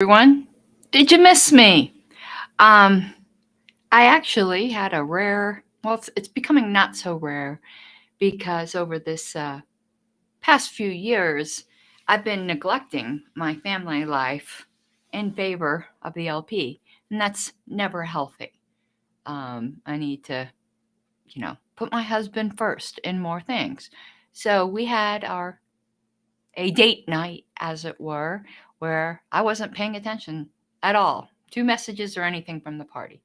Everyone. Did you miss me? Um, I actually had a rare, well, it's becoming not so rare because over this past few years, I've been neglecting my family life in favor of the LP, and that's never healthy. I need to, put my husband first in more things. So we had a date night, as it were, where I wasn't paying attention at all to messages or anything from the party,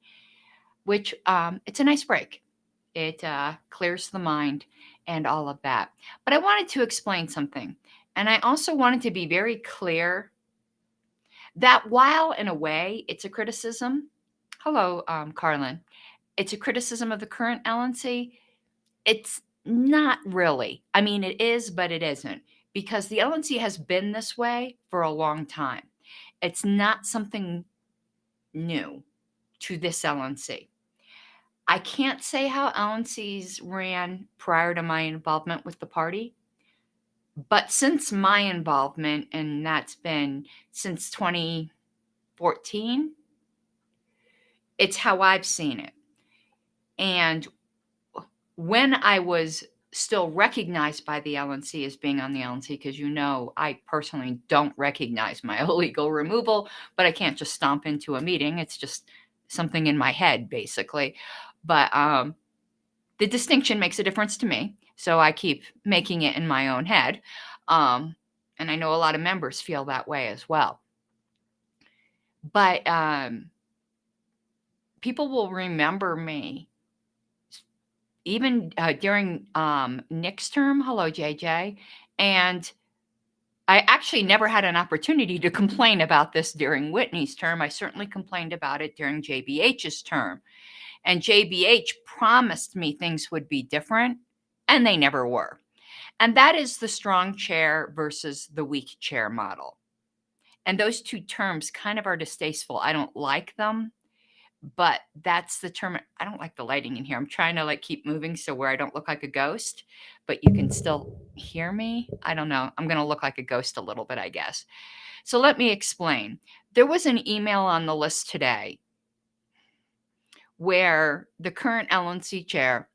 which it's a nice break. It clears the mind and all of that. But I wanted to explain something. And I also wanted to be very clear that while, in a way, it's a criticism, hello, Carlin, it's a criticism of the current LNC. It's not really. I mean, it is, but it isn't, because the LNC has been this way for a long time. It's not something new to this LNC. I can't say how LNCs ran prior to my involvement with the party, but since my involvement, and that's been since 2014, it's how I've seen it. And when I was still recognized by the LNC as being on the LNC, because I personally don't recognize my illegal removal, but I can't just stomp into a meeting. It's just something in my head, basically. But the distinction makes a difference to me, so I keep making it in my own head. And I know a lot of members feel that way as well. But people will remember me even during Nick's term. Hello, JJ. And I actually never had an opportunity to complain about this during Whitney's term. I certainly complained about it during JBH's term. And JBH promised me things would be different, and they never were. And that is the strong chair versus the weak chair model. And those two terms kind of are distasteful. I don't like them, but that's the term. I don't like the lighting in here. I'm trying to keep moving so where I don't look like a ghost, but you can still hear me. I don't know. I'm going to look like a ghost a little bit, I guess. So let me explain. There was an email on the list today where the current LNC chair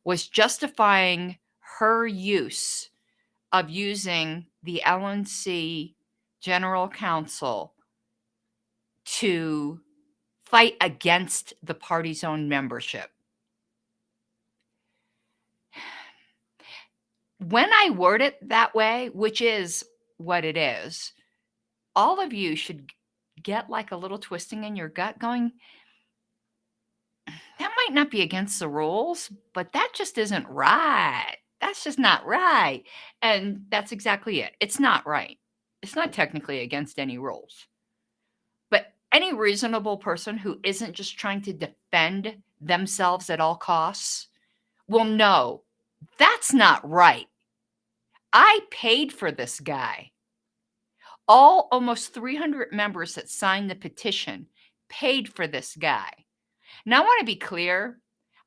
was justifying her use of using the LNC General Counsel to fight against the party's own membership. When I word it that way, which is what it is, all of you should get a little twisting in your gut going, that might not be against the rules, but that just isn't right. That's just not right. And that's exactly it. It's not right. It's not technically against any rules. But any reasonable person who isn't just trying to defend themselves at all costs will know that's not right. I paid for this guy. Almost 300 members that signed the petition paid for this guy. Now, I want to be clear.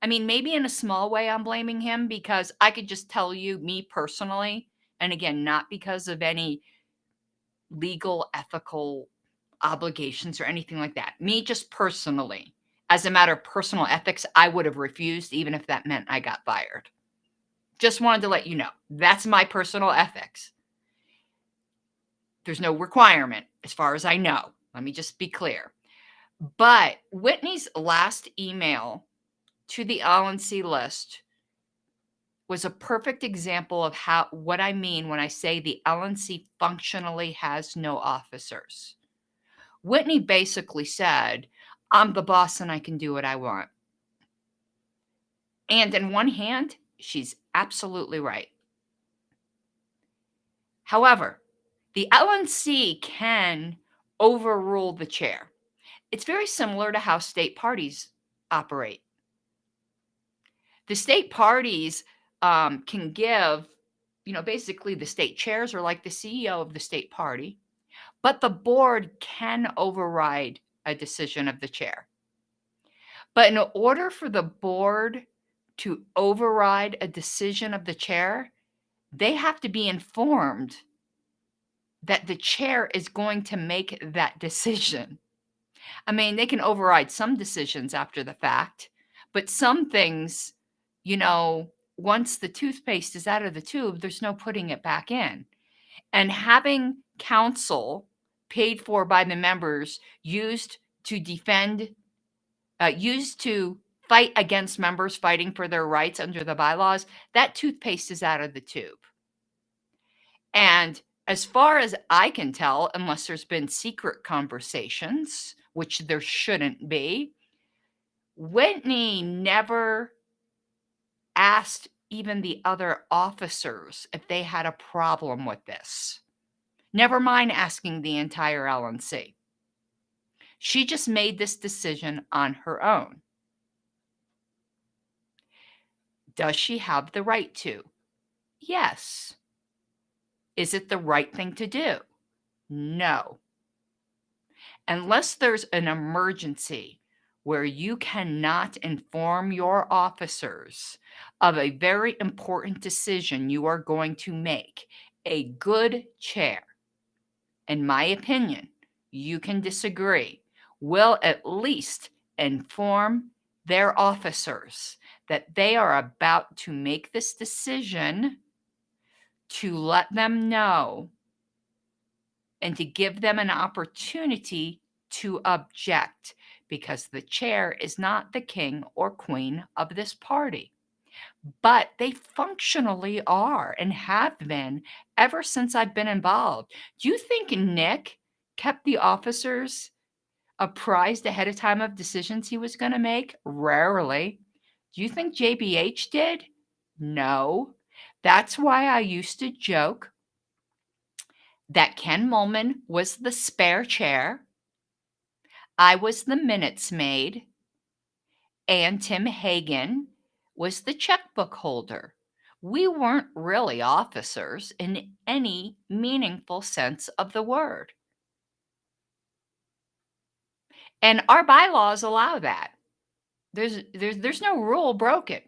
I mean, maybe in a small way I'm blaming him, because I could just tell you, me personally, and again, not because of any legal, ethical obligations or anything like that. Me just personally, as a matter of personal ethics, I would have refused even if that meant I got fired. Just wanted to let you know. That's my personal ethics. There's no requirement as far as I know. Let me just be clear. But Whitney's last email to the LNC list was a perfect example of what I mean when I say the LNC functionally has no officers. Whitney basically said, I'm the boss and I can do what I want. And in one hand, she's absolutely right. However, the LNC can overrule the chair. It's very similar to how state parties operate. The state parties can give, basically the state chairs are like the CEO of the state party, but the board can override a decision of the chair. But in order for the board to override a decision of the chair, they have to be informed that the chair is going to make that decision. I mean, they can override some decisions after the fact, but some things, once the toothpaste is out of the tube, there's no putting it back in. And having counsel paid for by the members used to fight against members fighting for their rights under the bylaws, that toothpaste is out of the tube. And as far as I can tell, unless there's been secret conversations, which there shouldn't be, Whitney never asked even the other officers if they had a problem with this. Never mind asking the entire LNC. She just made this decision on her own. Does she have the right to? Yes. Is it the right thing to do? No. Unless there's an emergency where you cannot inform your officers of a very important decision you are going to make, a good chair, in my opinion, you can disagree, will at least inform their officers that they are about to make this decision, to let them know and to give them an opportunity to object, because the chair is not the king or queen of this party. But they functionally are and have been ever since I've been involved. Do you think Nick kept the officers apprised ahead of time of decisions he was going to make? Rarely. Do you think JBH did? No. That's why I used to joke that Ken Mullman was the spare chair, I was the minutes maid, and Tim Hagen was the checkbook holder. We weren't really officers in any meaningful sense of the word. And our bylaws allow that. There's no rule broken.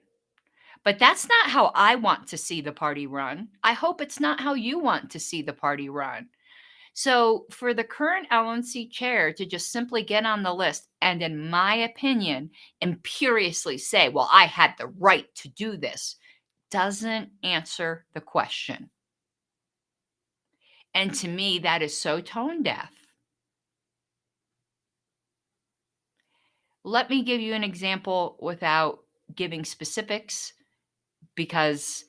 But that's not how I want to see the party run. I hope it's not how you want to see the party run. So for the current LNC chair to just simply get on the list and, in my opinion, imperiously say, well, I had the right to do this, doesn't answer the question. And to me, that is so tone deaf. Let me give you an example without giving specifics, because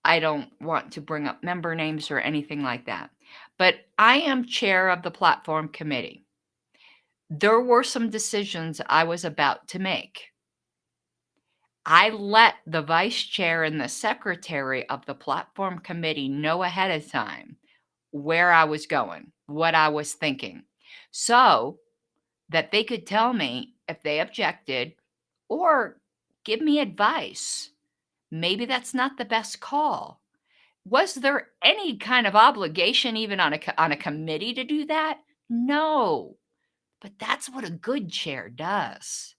I don't want to bring up member names or anything like that. But I am chair of the platform committee. There were some decisions I was about to make. I let the vice chair and the secretary of the platform committee know ahead of time where I was going, what I was thinking, so that they could tell me if they objected or give me advice. Maybe that's not the best call. Was there any kind of obligation even on a committee to do that? No. But that's what a good chair does.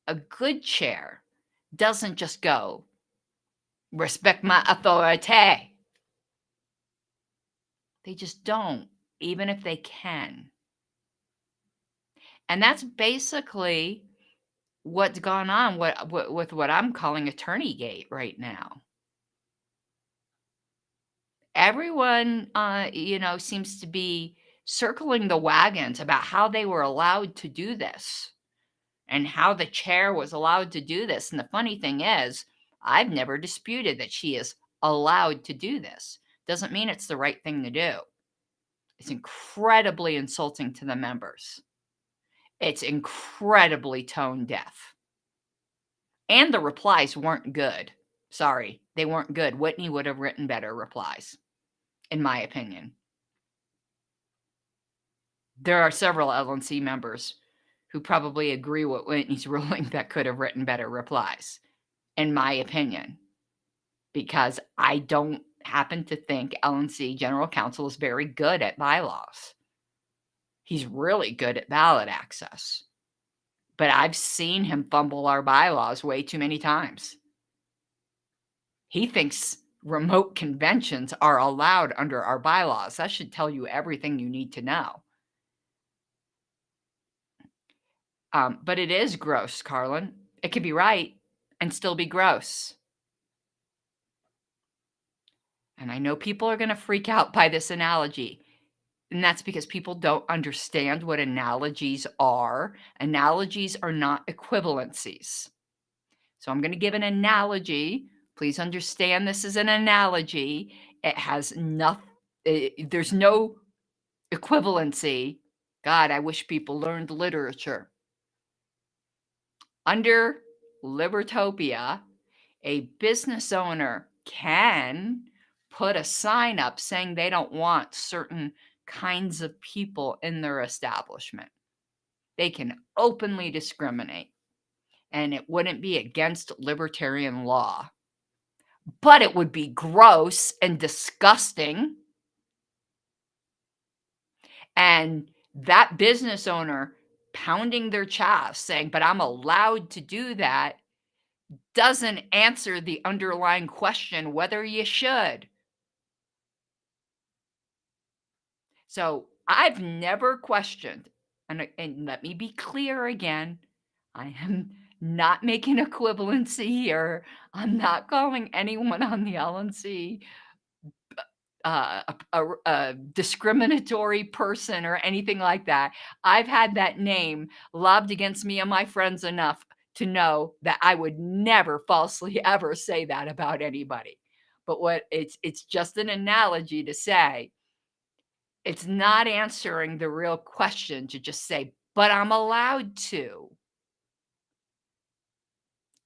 A good chair doesn't just go, respect my authority. They just don't, even if they can. And that's basically what's gone on with what I'm calling Attorneygate right now. Everyone, seems to be circling the wagons about how they were allowed to do this and how the chair was allowed to do this. And the funny thing is, I've never disputed that she is allowed to do this. Doesn't mean it's the right thing to do. It's incredibly insulting to the members. It's incredibly tone deaf. And the replies weren't good. Sorry, they weren't good. Whitney would have written better replies, in my opinion. There are several LNC members who probably agree with Whitney's ruling that could have written better replies, in my opinion, because I don't happen to think LNC General Counsel is very good at bylaws. He's really good at ballot access, but I've seen him fumble our bylaws way too many times. He thinks remote conventions are allowed under our bylaws. That should tell you everything you need to know. But it is gross, Carlin. It could be right and still be gross. And I know people are going to freak out by this analogy. And that's because people don't understand what analogies are. Analogies are not equivalencies. So I'm going to give an analogy. Please understand this is an analogy. It has nothing, there's no equivalency. God, I wish people learned literature. Under Libertopia, a business owner can put a sign up saying they don't want certain kinds of people in their establishment. They can openly discriminate, and it wouldn't be against libertarian law, but it would be gross and disgusting. And that business owner pounding their chest saying, but I'm allowed to do that, doesn't answer the underlying question whether you should. So I've never questioned, and let me be clear again, I am not making equivalency here. I'm not calling anyone on the LNC a discriminatory person or anything like that. I've had that name lobbed against me and my friends enough to know that I would never falsely ever say that about anybody. But what it's just an analogy to say it's not answering the real question to just say, but I'm allowed to.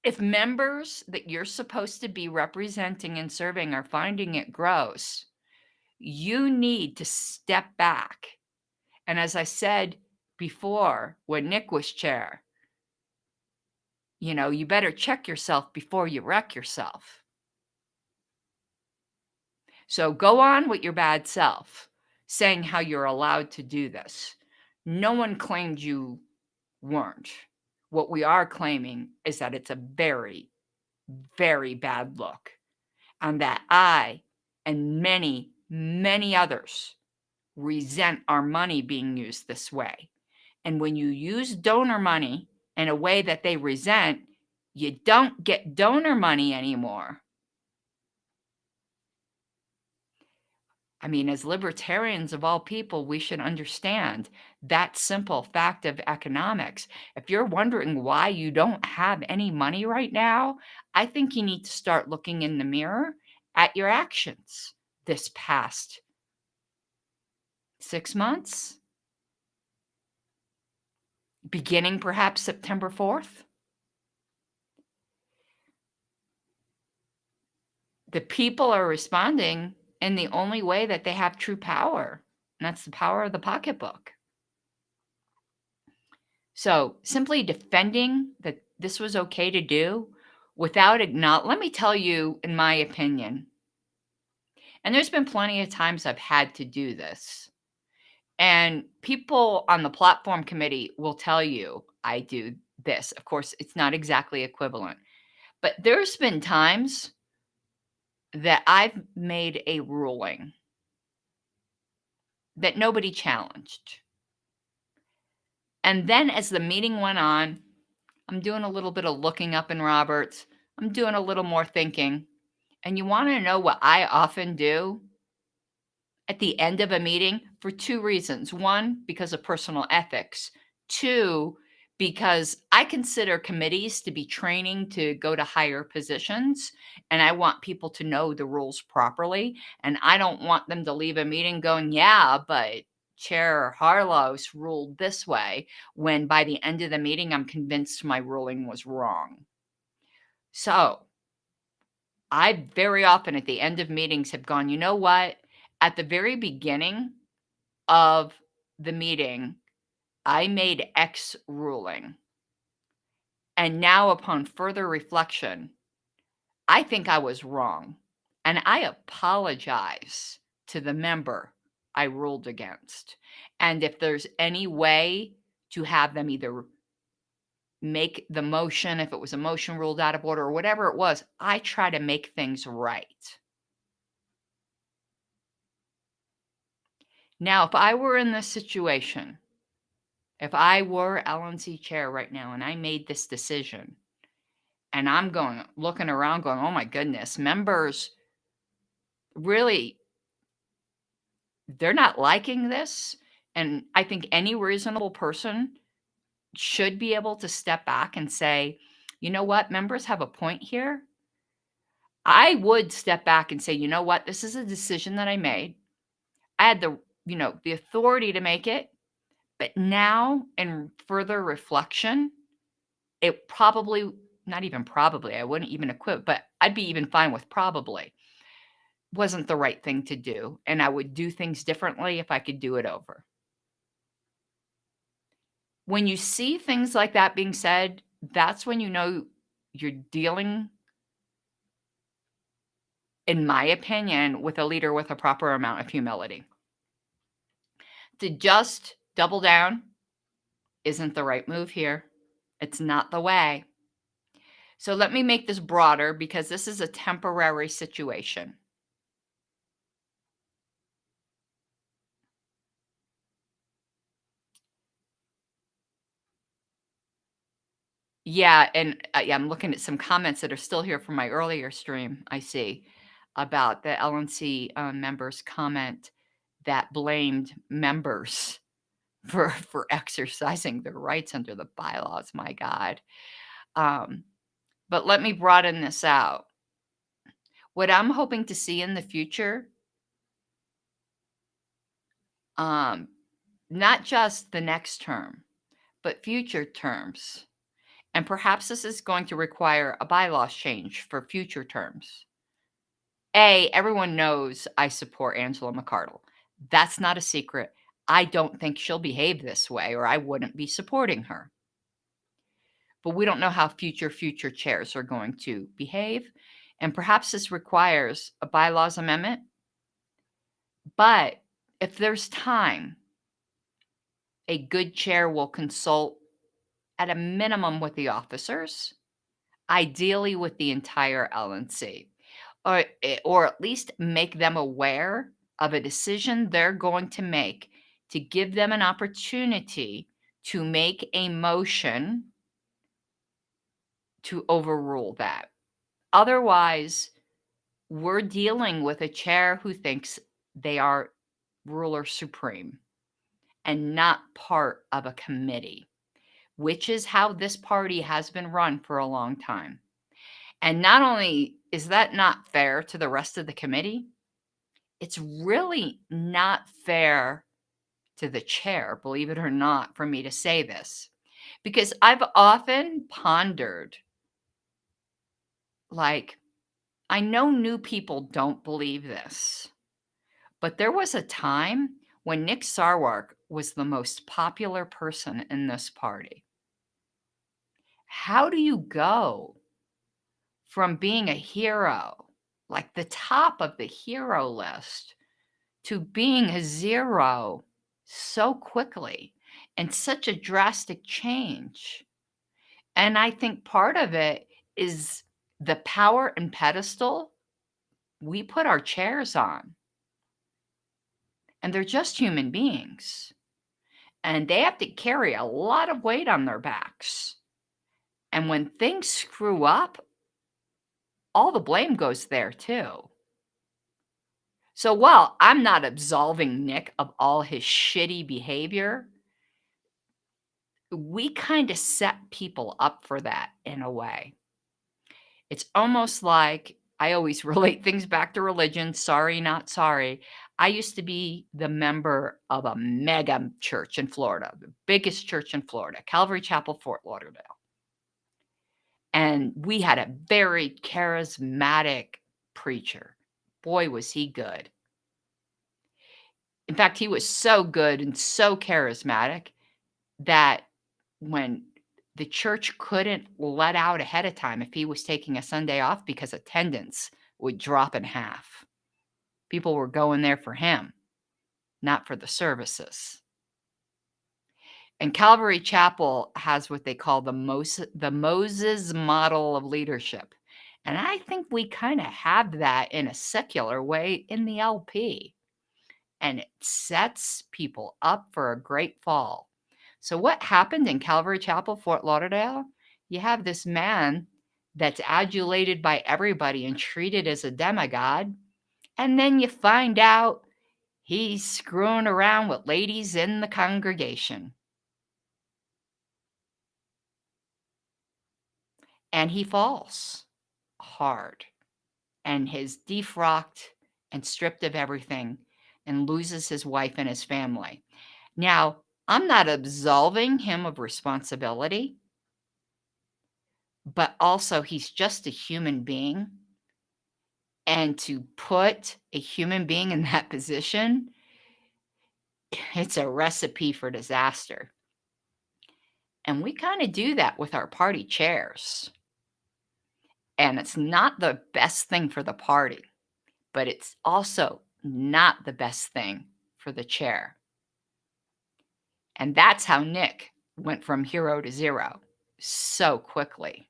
If members that you're supposed to be representing and serving are finding it gross, you need to step back. And as I said before, when Nick was chair, you better check yourself before you wreck yourself. So go on with your bad self, saying how you're allowed to do this. No one claimed you weren't. What we are claiming is that it's a very, very bad look, and that I and many, many others resent our money being used this way. And when you use donor money in a way that they resent, you don't get donor money anymore. I mean, as libertarians of all people, we should understand that simple fact of economics. If you're wondering why you don't have any money right now, I think you need to start looking in the mirror at your actions this past 6 months, beginning perhaps September 4th. The people are responding in the only way that they have true power, and that's the power of the pocketbook. So simply defending that this was okay to do without let me tell you, in my opinion, and there's been plenty of times I've had to do this, and people on the platform committee will tell you I do this. Of course, it's not exactly equivalent, but there's been times that I've made a ruling that nobody challenged. And then as the meeting went on, I'm doing a little bit of looking up in Roberts. I'm doing a little more thinking. And you want to know what I often do at the end of a meeting? For two reasons. One, because of personal ethics. Two, because I consider committees to be training to go to higher positions, and I want people to know the rules properly. And I don't want them to leave a meeting going, yeah, but Chair Harlow's ruled this way, when by the end of the meeting, I'm convinced my ruling was wrong. So I very often at the end of meetings have gone, you know what? At the very beginning of the meeting, I made X ruling. And now, upon further reflection, I think I was wrong. And I apologize to the member I ruled against. And if there's any way to have them either make the motion, if it was a motion ruled out of order or whatever it was, I try to make things right. Now, if I were in this situation, if I were LNC chair right now and I made this decision, and I'm looking around going, oh my goodness, members really, they're not liking this. And I think any reasonable person should be able to step back and say, you know what, members have a point here. I would step back and say, you know what, this is a decision that I made. I had the authority to make it, but now in further reflection, it probably, not even probably, I wouldn't even equip, but I'd be even fine with probably, wasn't the right thing to do. And I would do things differently if I could do it over. When you see things like that being said, that's when you know you're dealing, in my opinion, with a leader with a proper amount of humility. To just double down isn't the right move here. It's not the way. So let me make this broader because this is a temporary situation. Yeah, and yeah, I'm looking at some comments that are still here from my earlier stream. I see about the LNC members' comment that blamed members for exercising their rights under the bylaws. My God. Um, but let me broaden this out. What I'm hoping to see in the future, not just the next term, but future terms. And perhaps this is going to require a bylaws change for future terms. Everyone knows I support Angela McArdle. That's not a secret. I don't think she'll behave this way, or I wouldn't be supporting her. But we don't know how future chairs are going to behave. And perhaps this requires a bylaws amendment. But if there's time, a good chair will consult at a minimum with the officers, ideally with the entire LNC, or at least make them aware of a decision they're going to make to give them an opportunity to make a motion to overrule that. Otherwise, we're dealing with a chair who thinks they are ruler supreme and not part of a committee, which is how this party has been run for a long time. And not only is that not fair to the rest of the committee, it's really not fair to the chair, believe it or not, for me to say this. Because I've often pondered, like, I know new people don't believe this, but there was a time when Nick Sarwark was the most popular person in this party. How do you go from being a hero, like the top of the hero list, to being a zero so quickly and such a drastic change? And I think part of it is the power and pedestal we put our chairs on. And they're just human beings. And they have to carry a lot of weight on their backs. And when things screw up, all the blame goes there too. So while I'm not absolving Nick of all his shitty behavior, we kind of set people up for that in a way. It's almost like I always relate things back to religion. Sorry, not sorry. I used to be the member of a mega church in Florida, the biggest church in Florida, Calvary Chapel, Fort Lauderdale. And we had a very charismatic preacher. Boy, was he good. In fact, he was so good and so charismatic that when the church couldn't let out ahead of time if he was taking a Sunday off because attendance would drop in half. People were going there for him, not for the services. And Calvary Chapel has what they call the Moses model of leadership. And I think we kind of have that in a secular way in the LP. and it sets people up for a great fall. So, what happened in Calvary Chapel, Fort Lauderdale? You have this man that's adulated by everybody and treated as a demigod. And then you find out he's screwing around with ladies in the congregation. And he falls hard and is defrocked and stripped of everything and loses his wife and his family. Now, I'm not absolving him of responsibility, but also he's just a human being. And to put a human being in that position, it's a recipe for disaster. And we kind of do that with our party chairs. And it's not the best thing for the party, but it's also not the best thing for the chair. And that's how Nick went from hero to zero so quickly.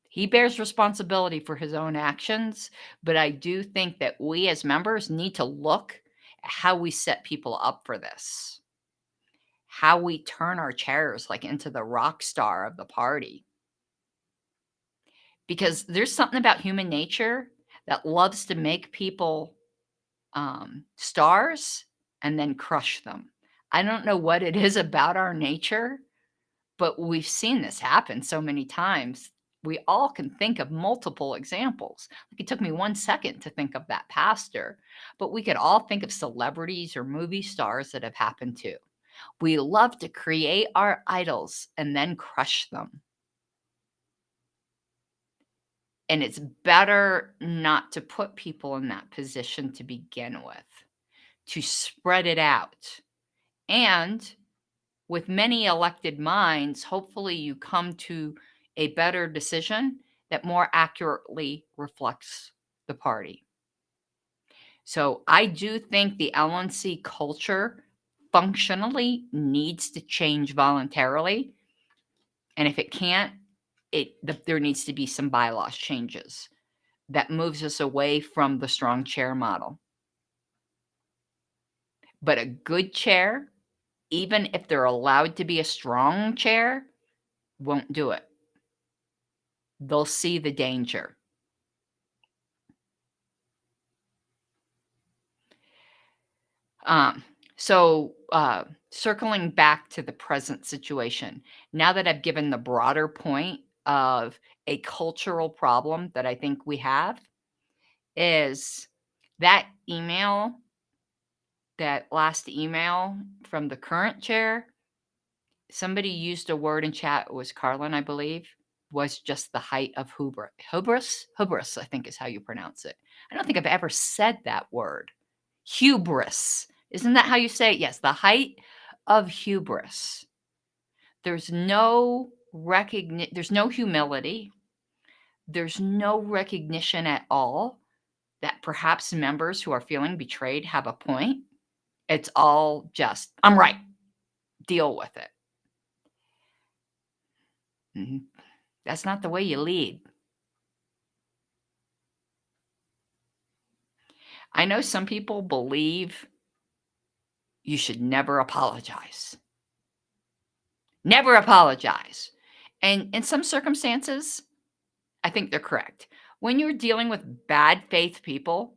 He bears responsibility for his own actions, but I do think that we as members need to look at how we set people up for this, how we turn our chairs like into the rock star of the party. Because there's something about human nature that loves to make people stars and then crush them. I don't know what it is about our nature, but we've seen this happen so many times. We all can think of multiple examples. Like it took me 1 second to think of that pastor, but we could all think of celebrities or movie stars that have happened too. We love to create our idols and then crush them. And it's better not to put people in that position to begin with, to spread it out. And with many elected minds, hopefully you come to a better decision that more accurately reflects the party. So I do think the LNC culture functionally needs to change voluntarily. And if it can't, there needs to be some bylaws changes that moves us away from the strong chair model. But a good chair, even if they're allowed to be a strong chair, won't do it. They'll see the danger. So circling back to the present situation, now that I've given the broader point of a cultural problem that I think we have, is that email, that last email from the current chair, somebody used a word in chat, it was Carlin, I believe, was just the height of hubris. Hubris, I think is how you pronounce it. I don't think I've ever said that word. Hubris. Isn't that how you say it? Yes, the height of hubris. There's no there's no humility. There's no recognition at all that perhaps members who are feeling betrayed have a point. It's all just, I'm right. Deal with it. That's not the way you lead. I know some people believe you should never apologize. Never apologize. And in some circumstances, I think they're correct. When you're dealing with bad faith people,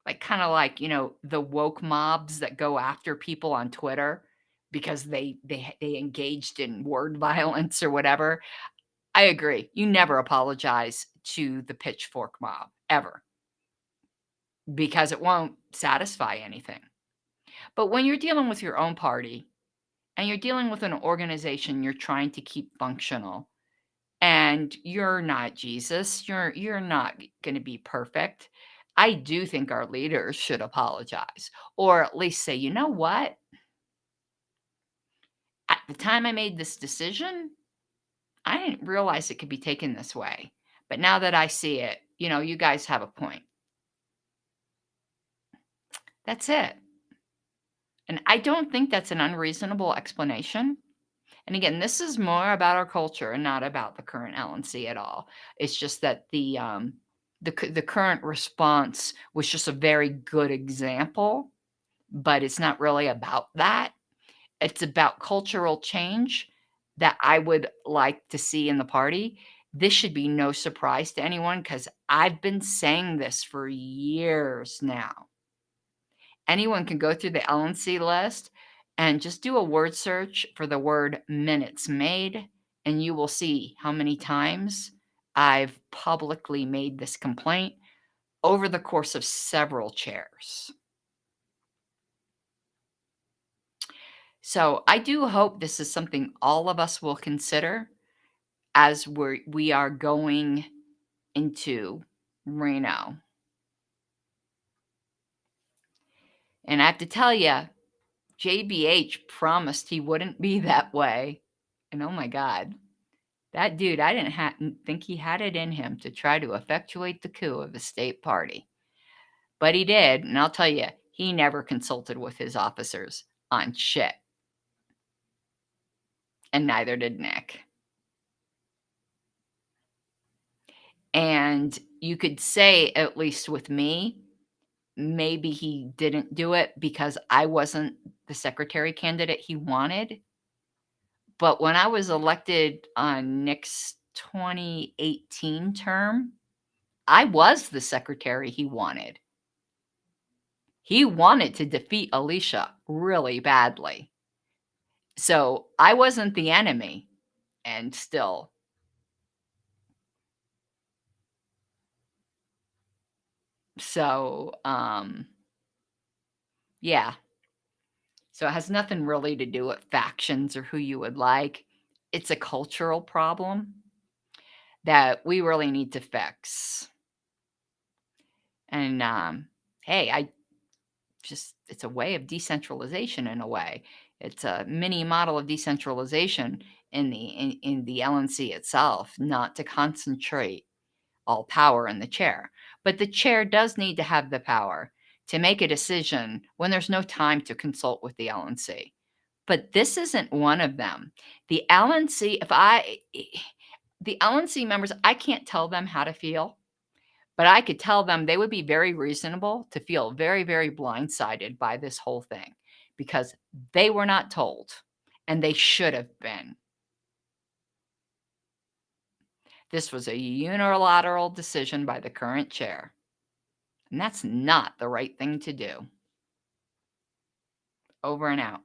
like kind of like, the woke mobs that go after people on Twitter because they engaged in word violence or whatever, I agree. You never apologize to the pitchfork mob ever because it won't satisfy anything. But when you're dealing with your own party and you're dealing with an organization you're trying to keep functional, and you're not Jesus, you're not going to be perfect. I do think our leaders should apologize, or at least say, you know what? At the time I made this decision, I didn't realize it could be taken this way. But now that I see it, you guys have a point. That's it. And I don't think that's an unreasonable explanation. And again, this is more about our culture and not about the current LNC at all. It's just that the the current response was just a very good example, but it's not really about that. It's about cultural change that I would like to see in the party. This should be no surprise to anyone because I've been saying this for years now. Anyone can go through the LNC list and just do a word search for the word minutes made, and you will see how many times I've publicly made this complaint over the course of several chairs. So I do hope this is something all of us will consider as we are going into Reno. And I have to tell you, JBH promised he wouldn't be that way. And oh my God, that dude, I didn't think he had it in him to try to effectuate the coup of the state party. But he did. And I'll tell you, he never consulted with his officers on shit. And neither did Nick. And you could say, at least with me, maybe he didn't do it because I wasn't the secretary candidate he wanted. But when I was elected on Nick's 2018 term, I was the secretary he wanted. He wanted to defeat Alicia really badly. So I wasn't the enemy, and still. So, yeah. So it has nothing really to do with factions or who you would like. It's a cultural problem that we really need to fix. And hey, it's a way of decentralization in a way. It's a mini model of decentralization in the LNC itself, not to concentrate all power in the chair. But the chair does need to have the power to make a decision when there's no time to consult with the LNC. But this isn't one of them. The LNC, the LNC members, I can't tell them how to feel, but I could tell them they would be very reasonable to feel very, very blindsided by this whole thing because they were not told and they should have been. This was a unilateral decision by the current chair, and that's not the right thing to do. Over and out.